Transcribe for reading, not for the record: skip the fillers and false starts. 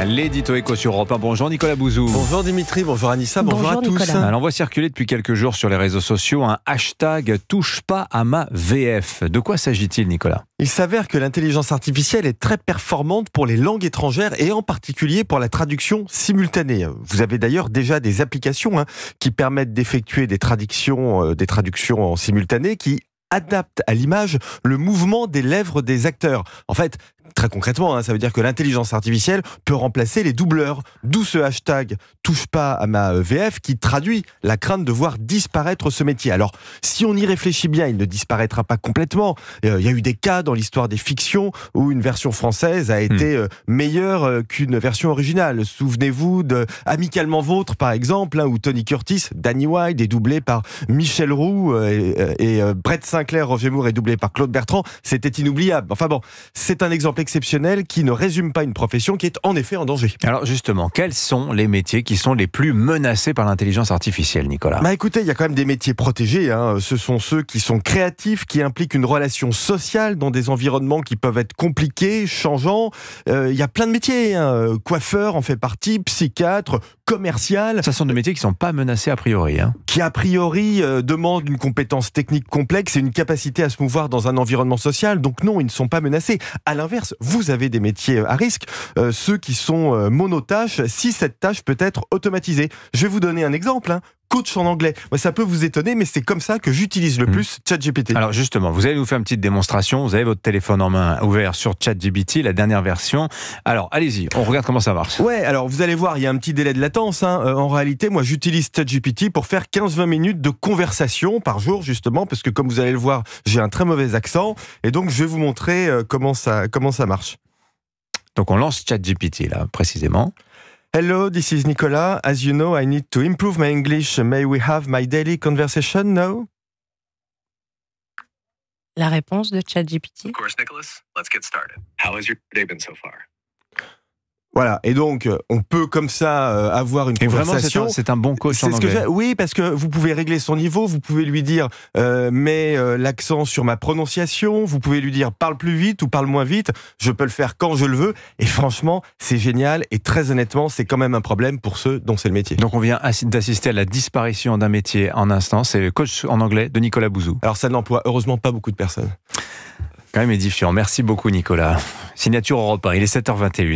L'édito éco sur Europe 1. Bonjour Nicolas Bouzou. Bonjour Dimitri, bonjour Anissa, bonjour à tous. Nicolas. Alors on voit circuler depuis quelques jours sur les réseaux sociaux un hashtag touche pas à ma VF. De quoi s'agit-il, Nicolas ? Il s'avère que l'intelligence artificielle est très performante pour les langues étrangères et en particulier pour la traduction simultanée. Vous avez d'ailleurs déjà des applications qui permettent d'effectuer des traductions en simultané qui adaptent à l'image le mouvement des lèvres des acteurs. En fait, très concrètement, ça veut dire que l'intelligence artificielle peut remplacer les doubleurs. D'où ce hashtag touche pas à ma VF qui traduit la crainte de voir disparaître ce métier. Alors, si on y réfléchit bien, il ne disparaîtra pas complètement. Il y a eu des cas dans l'histoire des fictions où une version française a été meilleure qu'une version originale. Souvenez-vous de Amicalement Vôtre, par exemple, où Tony Curtis, Danny Wilde est doublé par Michel Roux et Brett Sinclair, Roger Moore est doublé par Claude Bertrand. C'était inoubliable. Enfin bon, c'est un exemple exceptionnel qui ne résume pas une profession qui est en effet en danger. Alors justement, quels sont les métiers qui sont les plus menacés par l'intelligence artificielle, Nicolas ? Écoutez, il y a quand même des métiers protégés. Ce sont ceux qui sont créatifs, qui impliquent une relation sociale dans des environnements qui peuvent être compliqués, changeants. Il y a plein de métiers. Coiffeur en fait partie, psychiatre, commercial. Ce sont des métiers qui ne sont pas menacés a priori. Qui a priori demandent une compétence technique complexe et une capacité à se mouvoir dans un environnement social. Donc non, ils ne sont pas menacés. À l'inverse, vous avez des métiers à risque, ceux qui sont monotâches, si cette tâche peut être automatisée. Je vais vous donner un exemple. Coach en anglais. Ça peut vous étonner, mais c'est comme ça que j'utilise le plus ChatGPT. Alors justement, vous allez nous faire une petite démonstration. Vous avez votre téléphone en main ouvert sur ChatGPT, la dernière version. Alors allez-y, on regarde comment ça marche. Ouais, alors vous allez voir, il y a un petit délai de latence. En réalité, moi j'utilise ChatGPT pour faire 15-20 minutes de conversation par jour, justement, parce que comme vous allez le voir, j'ai un très mauvais accent. Et donc je vais vous montrer comment ça marche. Donc on lance ChatGPT là, précisément. Hello, this is Nicolas. As you know, I need to improve my English. May we have my daily conversation now? La réponse de ChatGPT. Of course, Nicholas. Let's get started. How has your day been so far? Voilà, et donc on peut comme ça avoir une conversation. Vraiment, c'est un bon coach en anglais. Oui, parce que vous pouvez régler son niveau, vous pouvez lui dire mets l'accent sur ma prononciation, vous pouvez lui dire parle plus vite ou parle moins vite, je peux le faire quand je le veux, et franchement, c'est génial, et très honnêtement, c'est quand même un problème pour ceux dont c'est le métier. Donc on vient d'assister à la disparition d'un métier en instant, c'est le coach en anglais de Nicolas Bouzou. Alors ça n'emploie heureusement pas beaucoup de personnes. Quand même édifiant, merci beaucoup Nicolas. Signature Europe 1, il est 7h21.